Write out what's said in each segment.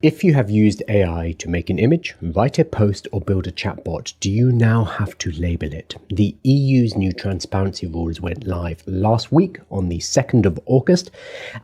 If you have used AI to make an image, write a post, or build a chatbot, do you now have to label it? The EU's new transparency rules went live last week on the 2nd of August,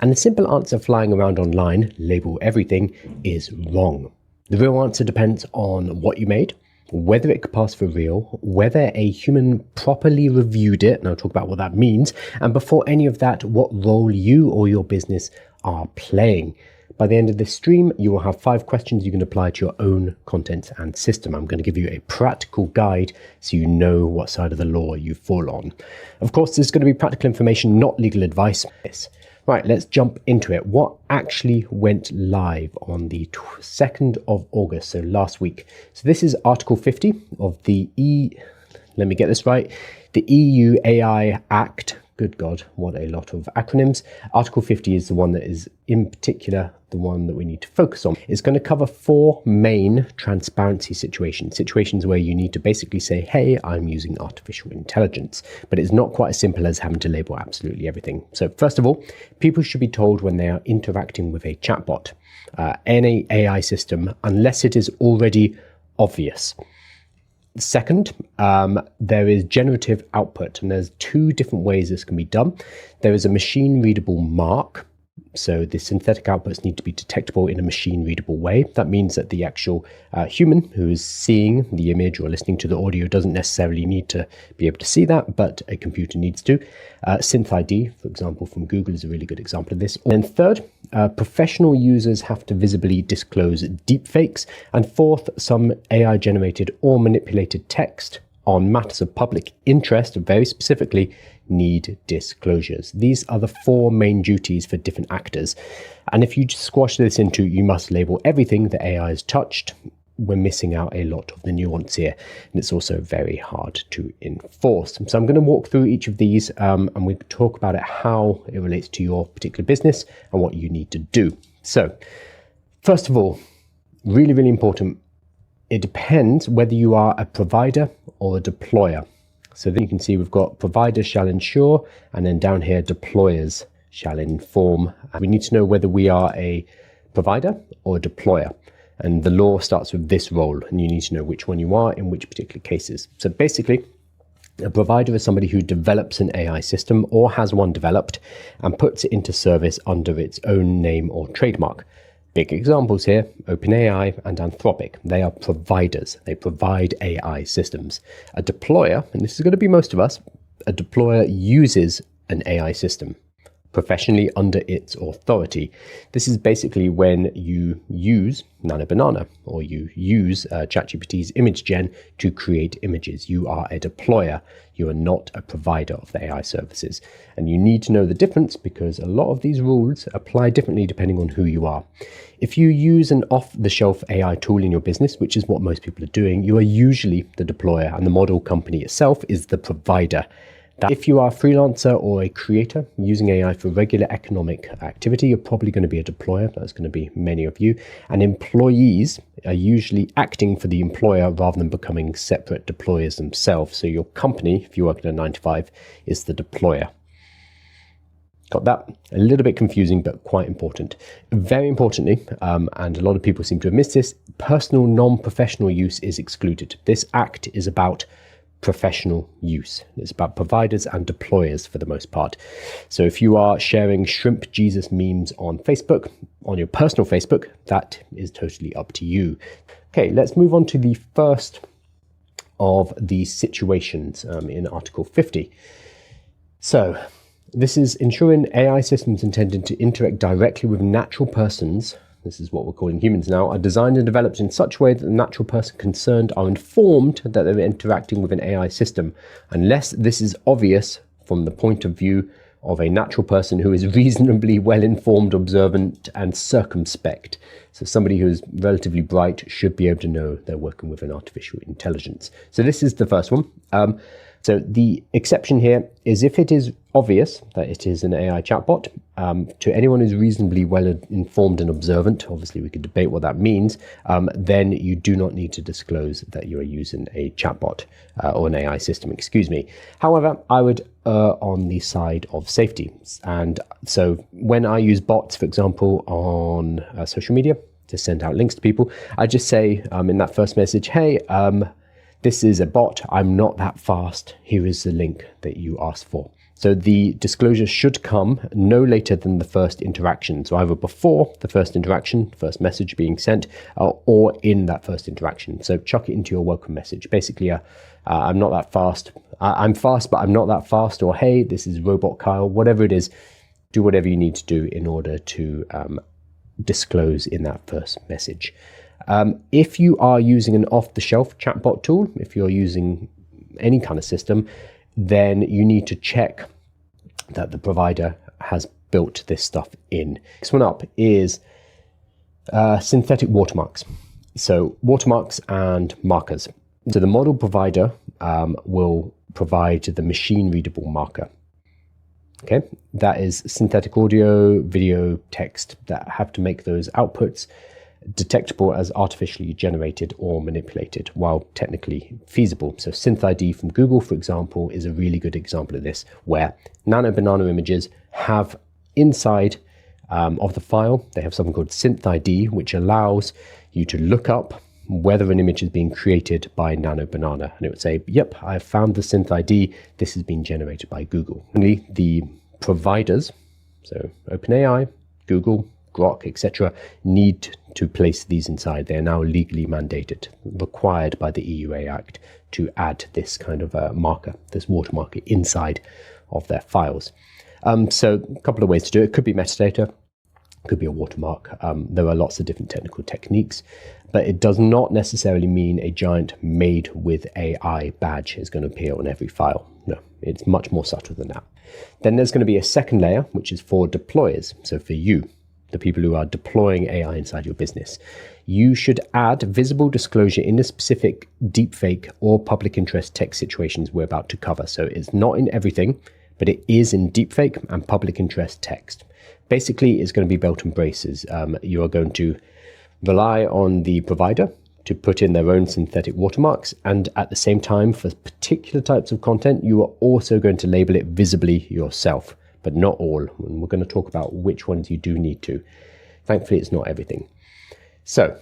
and the simple answer flying around online, label everything, is wrong. The real answer depends on what you made, whether it could pass for real, whether a human properly reviewed it, and I'll talk about what that means, and before any of that, what role you or your business are playing. By the end of this stream, you will have 5 questions you can apply to your own content and system. I'm going to give you a practical guide so you know what side of the law you fall on. Of course, this is going to be practical information, not legal advice. Right, let's jump into it. What actually went live on the 2nd of August, so last week? So this is Article 50 of the let me get this right, the EU AI Act. Good God, what a lot of acronyms. Article 50 is the one that is in particular the one that we need to focus on. It's going to cover 4 main transparency situations where you need to basically say, hey, I'm using artificial intelligence. But it's not quite as simple as having to label absolutely everything. So first of all, people should be told when they are interacting with a chatbot, any AI system, unless it is already obvious. Second, there is generative output, and there's 2 different ways this can be done. There is a machine-readable mark. So the synthetic outputs need to be detectable in a machine-readable way. That means that the actual human who is seeing the image or listening to the audio doesn't necessarily need to be able to see that, but a computer needs to. Synth ID, for example, from Google is a really good example of this. And then third, professional users have to visibly disclose deepfakes. And fourth, some AI-generated or manipulated text on matters of public interest, very specifically, need disclosures. These are the 4 main duties for different actors. And if you squash this into you must label everything that AI has touched, we're missing out a lot of the nuance here. And it's also very hard to enforce. So I'm going to walk through each of these and we talk about it, how it relates to your particular business and what you need to do. So first of all, really, really important, it depends whether you are a provider or a deployer. So then you can see we've got providers shall ensure, and then down here, deployers shall inform. We need to know whether we are a provider or a deployer. And the law starts with this role, and you need to know which one you are in which particular cases. So basically, a provider is somebody who develops an AI system or has one developed and puts it into service under its own name or trademark. Big examples here, OpenAI and Anthropic. They are providers. They provide AI systems. A deployer, and this is going to be most of us, a deployer uses an AI system professionally under its authority. This is basically when you use Nano Banana or you use ChatGPT's image gen to create images. You are a deployer. You are not a provider of the AI services. And you need to know the difference because a lot of these rules apply differently depending on who you are. If you use an off-the-shelf AI tool in your business, which is what most people are doing, you are usually the deployer and the model company itself is the provider. That if you are a freelancer or a creator using AI for regular economic activity, you're probably going to be a deployer. That's going to be many of you. And employees are usually acting for the employer rather than becoming separate deployers themselves. So your company, if you work in a 9-to-5, is the deployer. Got that? A little bit confusing, but quite important. Very importantly, and a lot of people seem to have missed this, personal non-professional use is excluded. This act is about professional use. It's about providers and deployers for the most part. So if you are sharing shrimp Jesus memes on Facebook, on your personal Facebook, that is totally up to you. Okay, let's move on to the first of the situations in Article 50. So this is ensuring AI systems intended to interact directly with natural persons, this is what we're calling humans now, are designed and developed in such a way that the natural person concerned are informed that they're interacting with an AI system, unless this is obvious from the point of view of a natural person who is reasonably well-informed, observant, and circumspect. So somebody who is relatively bright should be able to know they're working with an artificial intelligence. So this is the first one. So the exception here is if it is obvious that it is an AI chatbot, to anyone who's reasonably well informed and observant, obviously we could debate what that means, then you do not need to disclose that you are using a chatbot or an AI system, excuse me. However, I would err on the side of safety. And so when I use bots, for example, on social media, to send out links to people, I just say in that first message, hey, this is a bot. I'm not that fast. Here is the link that you asked for. So the disclosure should come no later than the first interaction. So either before the first interaction, first message being sent, or in that first interaction. So chuck it into your welcome message. Basically, I'm not that fast. I'm fast, but I'm not that fast. Or, hey, this is Robot Kyle. Whatever it is, do whatever you need to do in order to disclose in that first message. If you are using an off-the-shelf chatbot tool, if you're using any kind of system, then you need to check that the provider has built this stuff in. Next one up is synthetic watermarks. So watermarks and markers. So the model provider will provide the machine-readable marker. Okay, that is synthetic audio, video, text that have to make those outputs detectable as artificially generated or manipulated while technically feasible. So SynthID from Google, for example, is a really good example of this, where nano banana images have inside of the file, they have something called SynthID, which allows you to look up whether an image is being created by nano banana. And it would say, yep, I have found the SynthID. This has been generated by Google. Only the providers, so OpenAI, Google, Grok, etc., need to place these inside. They are now legally mandated, required by the EU AI Act to add this kind of marker, this watermark inside of their files. So a couple of ways to do it. It could be metadata, could be a watermark. There are lots of different technical techniques, but it does not necessarily mean a giant made with AI badge is going to appear on every file. No, it's much more subtle than that. Then there's going to be a second layer, which is for deployers. So for you, the people who are deploying AI inside your business, you should add visible disclosure in the specific deepfake or public interest text situations we're about to cover. So it's not in everything, but it is in deepfake and public interest text. Basically, it's going to be belt and braces. You are going to rely on the provider to put in their own synthetic watermarks, and at the same time, for particular types of content, you are also going to label it visibly yourself, but not all. And we're going to talk about which ones you do need to. Thankfully, it's not everything. So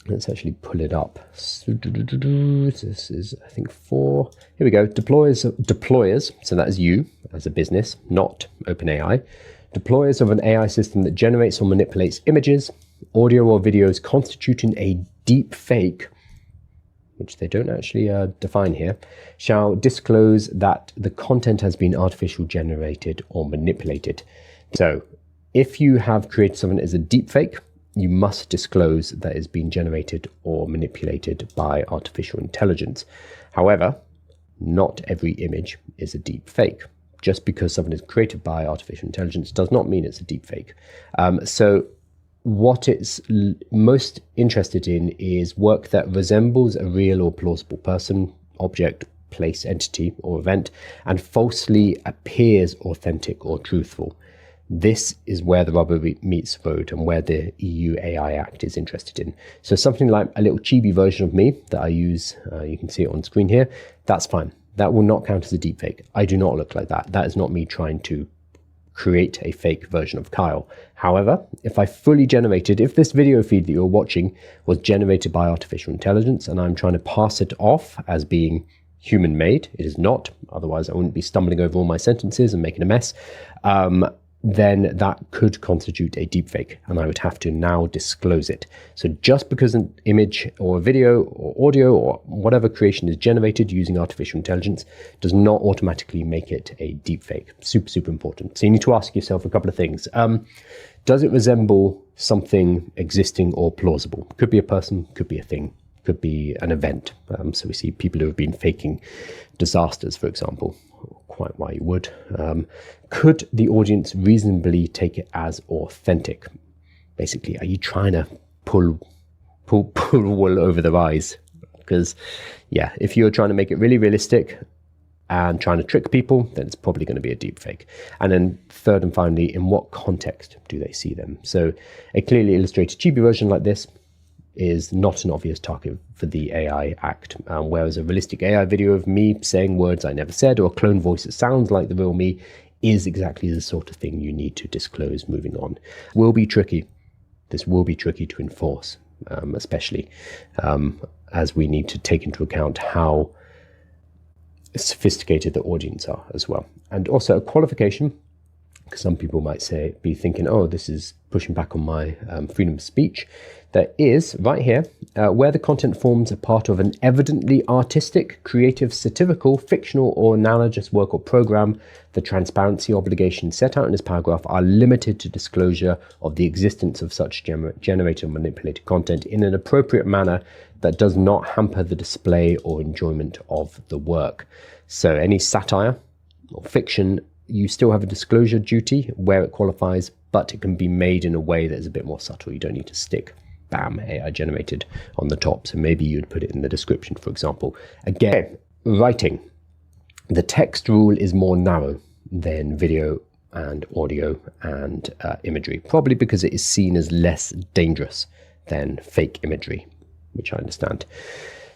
let's actually pull it up. This is, I think, 4. Here we go. Deployers. So that is you as a business, not OpenAI. Deployers of an AI system that generates or manipulates images, audio or videos constituting a deep fake, which they don't actually define here, shall disclose that the content has been artificially generated or manipulated. So if you have created something as a deep fake, you must disclose that it's been generated or manipulated by artificial intelligence. However, not every image is a deep fake. Just because something is created by artificial intelligence does not mean it's a deep fake. So what it's most interested in is work that resembles a real or plausible person, object, place, entity, or event, and falsely appears authentic or truthful. This is where the rubber meets the road and where the EU AI Act is interested in. So something like a little chibi version of me that I use, you can see it on screen here, that's fine. That will not count as a deepfake. I do not look like that. That is not me trying to create a fake version of Kyle. However, if I fully generated, if this video feed that you're watching was generated by artificial intelligence and I'm trying to pass it off as being human made, it is not, otherwise I wouldn't be stumbling over all my sentences and making a mess, then that could constitute a deepfake and I would have to now disclose it. So just because an image or a video or audio or whatever creation is generated using artificial intelligence does not automatically make it a deepfake. Super, super important. So you need to ask yourself a couple of things. Does it resemble something existing or plausible? Could be a person, could be a thing, could be an event. So we see people who have been faking disasters, for example. Quite why you would. Could the audience reasonably take it as authentic? Basically, are you trying to pull wool over their eyes? Because, yeah, if you're trying to make it really realistic and trying to trick people, then it's probably going to be a deepfake. And then third and finally, in what context do they see them? So a clearly illustrated chibi version like this is not an obvious target for the AI Act, whereas a realistic AI video of me saying words I never said or a clone voice that sounds like the real me is exactly the sort of thing you need to disclose moving on. Will be tricky. this will be tricky to enforce, especially as we need to take into account how sophisticated the audience are as well. And also a qualification, because some people might be thinking, oh, this is pushing back on my freedom of speech. There is, right here, where the content forms a part of an evidently artistic, creative, satirical, fictional, or analogous work or program, the transparency obligations set out in this paragraph are limited to disclosure of the existence of such generated or manipulated content in an appropriate manner that does not hamper the display or enjoyment of the work. So any satire or fiction, you still have a disclosure duty where it qualifies, but it can be made in a way that is a bit more subtle. You don't need to stick bam, AI generated on the top. So maybe you'd put it in the description, for example. Again, writing. The text rule is more narrow than video and audio and imagery, probably because it is seen as less dangerous than fake imagery, which I understand.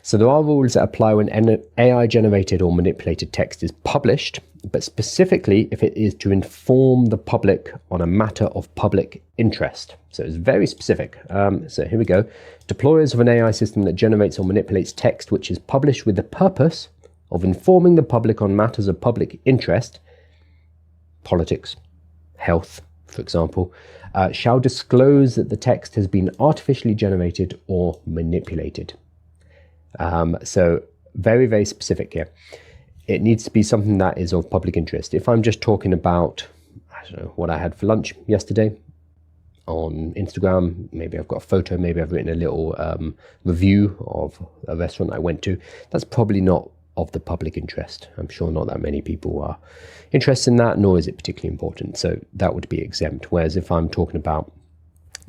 So there are rules that apply when AI generated or manipulated text is published, but specifically if it is to inform the public on a matter of public interest. So it's very specific. So here we go. Deployers of an AI system that generates or manipulates text which is published with the purpose of informing the public on matters of public interest, politics, health, for example, shall disclose that the text has been artificially generated or manipulated. So very, very specific here. It needs to be something that is of public interest. If I'm just talking about, I don't know, what I had for lunch yesterday on Instagram, maybe I've got a photo, maybe I've written a little review of a restaurant I went to, that's probably not of the public interest. I'm sure not that many people are interested in that, nor is it particularly important. So that would be exempt. Whereas if I'm talking about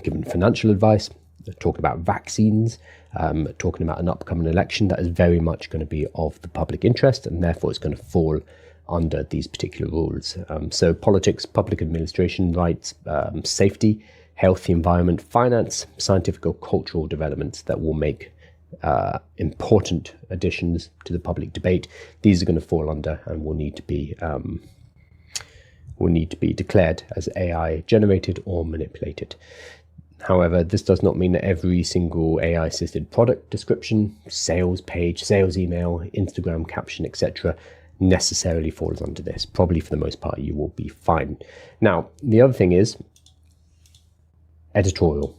giving financial advice, talking about vaccines, talking about an upcoming election, that is very much going to be of the public interest, and therefore it's going to fall under these particular rules. So politics, public administration rights, safety, health, the environment, finance, scientific or cultural developments that will make important additions to the public debate, these are going to fall under and will need to be declared as AI generated or manipulated. However, this does not mean that every single AI-assisted product description, sales page, sales email, Instagram caption, etc. necessarily falls under this. Probably for the most part, you will be fine. Now, the other thing is editorial.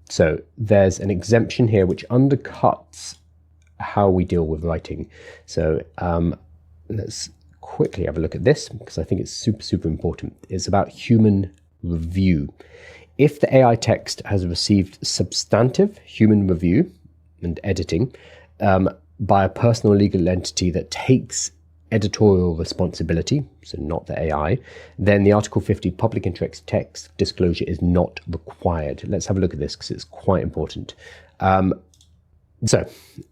So there's an exemption here which undercuts how we deal with writing. So let's quickly have a look at this because I think it's super, super important. It's about human review. If the AI text has received substantive human review and editing by a personal legal entity that takes editorial responsibility, so not the AI, then the Article 50 public interest text disclosure is not required. Let's have a look at this because it's quite important. So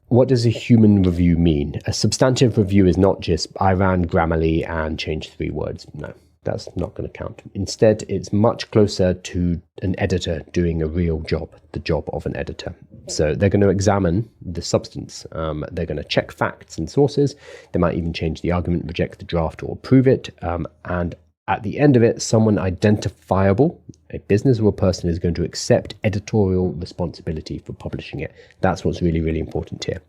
what does a human review mean? A substantive review is not just I ran Grammarly and changed 3 words. No. That's not going to count. Instead, it's much closer to an editor doing a real job, the job of an editor. So they're going to examine the substance. They're going to check facts and sources. They might even change the argument, reject the draft, or approve it. And at the end of it, someone identifiable, a business or a person, is going to accept editorial responsibility for publishing it. That's what's really, really important here.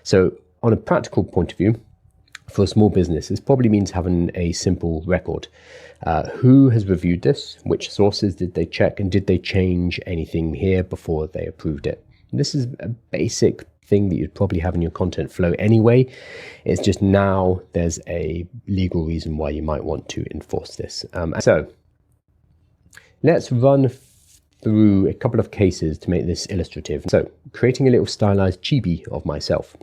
So on a practical point of view, for a small business, this probably means having a simple record. Who has reviewed this? Which sources did they check? And did they change anything here before they approved it? This is a basic thing that you'd probably have in your content flow anyway. It's just now there's a legal reason why you might want to enforce this. So let's run through a couple of cases to make this illustrative. So creating a little stylized chibi of myself.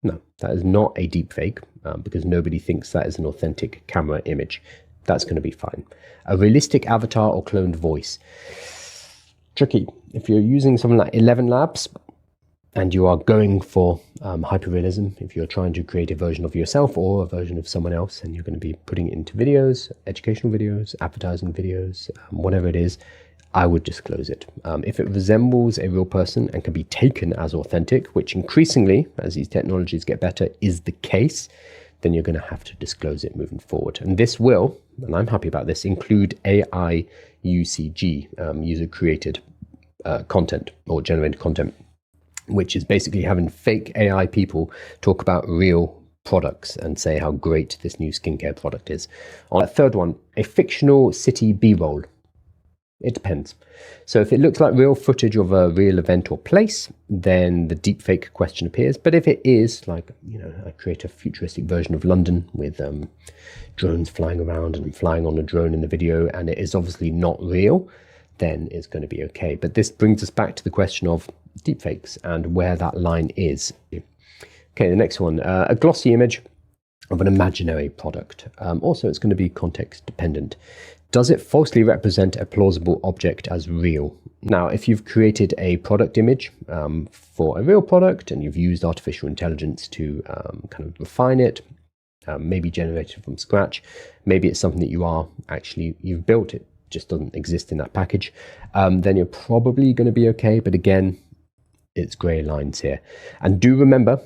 No, that is not a deepfake because nobody thinks that is an authentic camera image. That's going to be fine. A realistic avatar or cloned voice. Tricky. If you're using something like 11 Labs and you are going for hyperrealism, if you're trying to create a version of yourself or a version of someone else and you're going to be putting it into videos, educational videos, advertising videos, whatever it is, I would disclose it. If it resembles a real person and can be taken as authentic, which increasingly, as these technologies get better, is the case, then you're going to have to disclose it moving forward. And this will, and I'm happy about this, include AI UCG, user-created content or generated content, which is basically having fake AI people talk about real products and say how great this new skincare product is. On the third one, a fictional city B-roll. It depends. So if it looks like real footage of a real event or place, then the deepfake question appears. But if it is like, I create a futuristic version of London with drones flying around and I'm flying on a drone in the video, and it is obviously not real, then it's going to be okay. But this brings us back to the question of deepfakes and where that line is. Okay, the next one, a glossy image of an imaginary product. Also, it's going to be context dependent. Does it falsely represent a plausible object as real? Now, if you've created a product image for a real product and you've used artificial intelligence to kind of refine it, maybe generated from scratch, maybe it's something that you've built, it just doesn't exist in that package, then you're probably going to be okay. But again, it's grey lines here. And do remember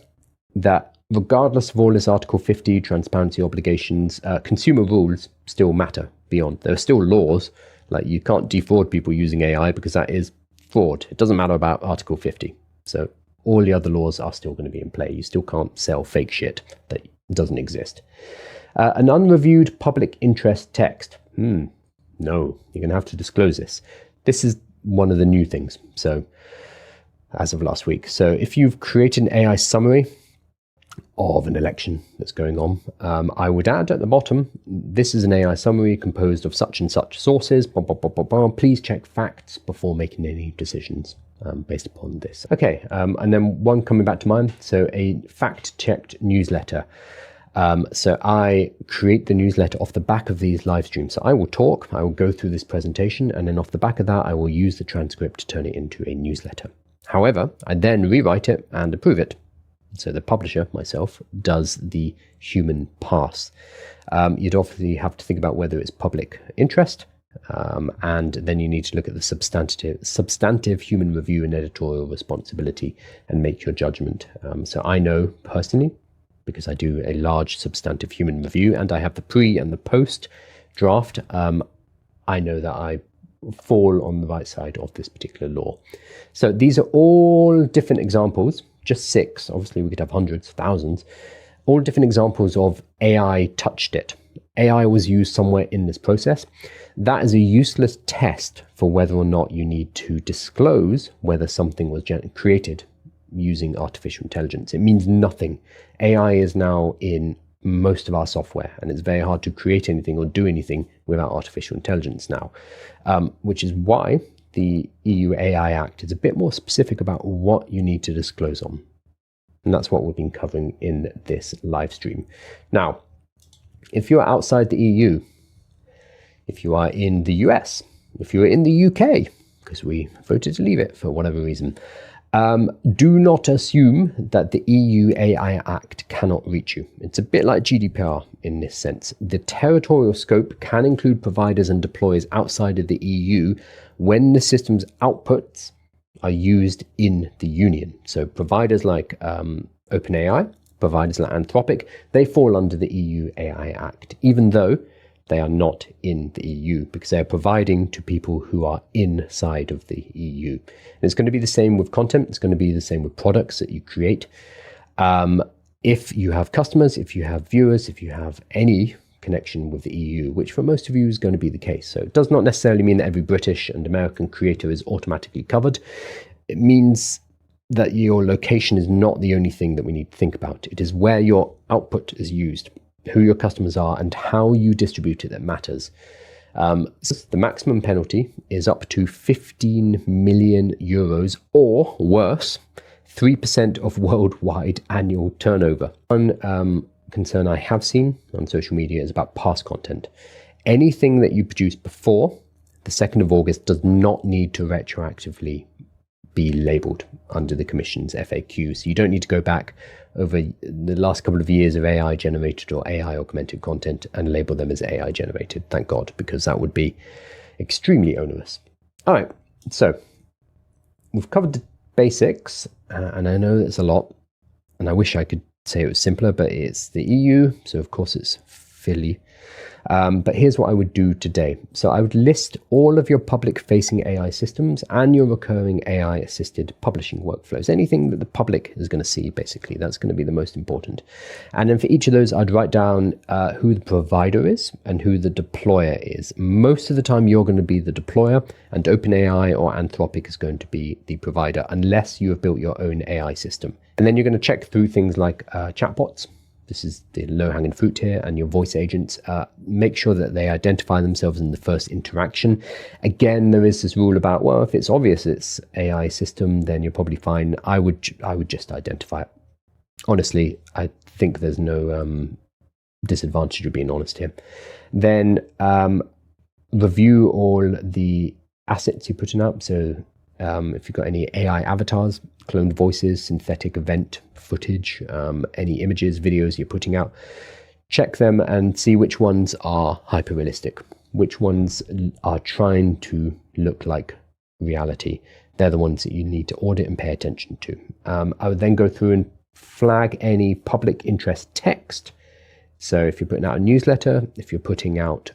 that regardless of all this Article 50 transparency obligations, consumer rules still matter beyond. There are still laws, like you can't defraud people using AI because that is fraud. It doesn't matter about Article 50. So all the other laws are still going to be in play. You still can't sell fake shit that doesn't exist. An unreviewed public interest text. No, you're going to have to disclose this. This is one of the new things. So as of last week. So if you've created an AI summary of an election that's going on, I would add at the bottom, this is an AI summary composed of such and such sources, please check facts before making any decisions based upon this. Okay, and then one coming back to mind, so a fact-checked newsletter. So I create the newsletter off the back of these live streams. So I will talk, I will go through this presentation, and then off the back of that, I will use the transcript to turn it into a newsletter. However, I then rewrite it and approve it. So the publisher, myself, does the human pass. You'd obviously have to think about whether it's public interest, and then you need to look at the substantive human review and editorial responsibility and make your judgment. So I know personally, because I do a large substantive human review and I have the pre and the post draft, I know that I fall on the right side of this particular law. So these are all different examples, just 6. Obviously, we could have hundreds, thousands, all different examples of AI touched it. AI was used somewhere in this process. That is a useless test for whether or not you need to disclose whether something was created using artificial intelligence. It means nothing. AI is now in most of our software, and it's very hard to create anything or do anything without artificial intelligence now, which is why the EU AI Act is a bit more specific about what you need to disclose on. And that's what we've been covering in this live stream. Now, if you're outside the EU, if you are in the US, if you're in the UK, because we voted to leave it for whatever reason, do not assume that the EU AI Act cannot reach you. It's a bit like GDPR in this sense. The territorial scope can include providers and deployers outside of the EU when the system's outputs are used in the Union. So providers like OpenAI, providers like Anthropic, they fall under the EU AI Act, even though they are not in the EU, because they're providing to people who are inside of the EU. And it's going to be the same with content. It's going to be the same with products that you create. If you have customers, if you have viewers, if you have any connection with the EU, which for most of you is going to be the case. So it does not necessarily mean that every British and American creator is automatically covered. It means that your location is not the only thing that we need to think about. It is where your output is used, who your customers are, and how you distribute it that matters. So the maximum penalty is up to 15 million euros or worse, 3% of worldwide annual turnover. One concern I have seen on social media is about past content. Anything that you produce before the 2nd of August does not need to retroactively be labeled under the Commission's FAQ. So you don't need to go back over the last couple of years of AI generated or AI augmented content and label them as AI generated. Thank God, because that would be extremely onerous. All right, so we've covered the basics, and I know it's a lot, and I wish I could say it was simpler, but it's the EU, so of course it's Philly. But here's what I would do today. So I would list all of your public-facing AI systems and your recurring AI-assisted publishing workflows. Anything that the public is going to see, basically. That's going to be the most important. And then for each of those, I'd write down who the provider is and who the deployer is. Most of the time, you're going to be the deployer, and OpenAI or Anthropic is going to be the provider, unless you have built your own AI system. And then you're going to check through things like chatbots. This is the low-hanging fruit here, and your voice agents. Make sure that they identify themselves in the first interaction. Again, there is this rule about, well, if it's obvious it's AI system, then you're probably fine. I would just identify it. Honestly, I think there's no disadvantage of being honest here. Then review all the assets you're putting up. So if you've got any AI avatars, cloned voices, synthetic event footage, any images, videos you're putting out, check them and see which ones are hyper-realistic, which ones are trying to look like reality. They're the ones that you need to audit and pay attention to. I would then go through and flag any public interest text. So if you're putting out a newsletter, if you're putting out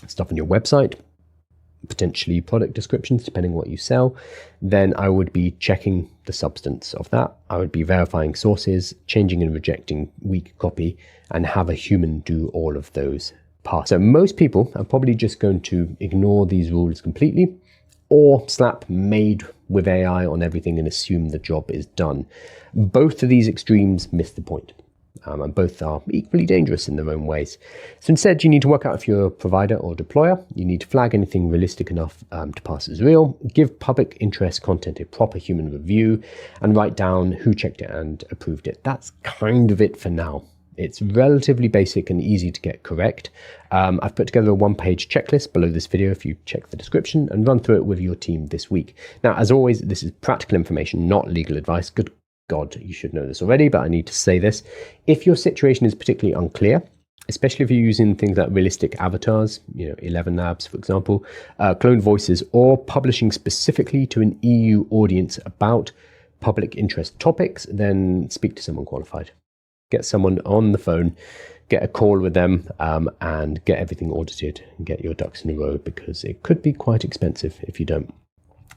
stuff on your website, potentially product descriptions, depending on what you sell, then I would be checking the substance of that. I would be verifying sources, changing and rejecting weak copy, and have a human do all of those parts. So most people are probably just going to ignore these rules completely, or slap made with AI on everything and assume the job is done. Both of these extremes miss the point. And both are equally dangerous in their own ways. So instead, you need to work out if you're a provider or deployer. You need to flag anything realistic enough to pass as real, give public interest content a proper human review, and write down who checked it and approved it. That's kind of it for now. It's relatively basic and easy to get correct. I've put together a one-page checklist below this video if you check the description, and run through it with your team this week. Now, as always, this is practical information, not legal advice. Good God, you should know this already, but I need to say this. If your situation is particularly unclear, especially if you're using things like realistic avatars, 11 Labs, for example, cloned voices, or publishing specifically to an EU audience about public interest topics, then speak to someone qualified. Get someone on the phone, get a call with them, and get everything audited and get your ducks in a row, because it could be quite expensive if you don't.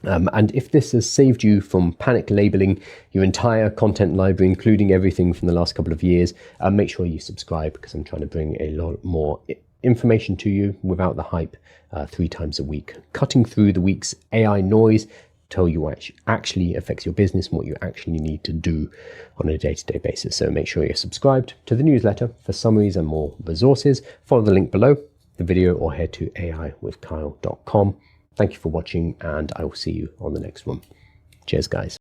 And if this has saved you from panic labeling your entire content library, including everything from the last couple of years, make sure you subscribe, because I'm trying to bring a lot more information to you without the hype 3 times a week. Cutting through the week's AI noise, tell you what actually affects your business and what you actually need to do on a day-to-day basis. So make sure you're subscribed to the newsletter for summaries and more resources. Follow the link below the video or head to aiwithkyle.com. Thank you for watching, and I will see you on the next one. Cheers, guys.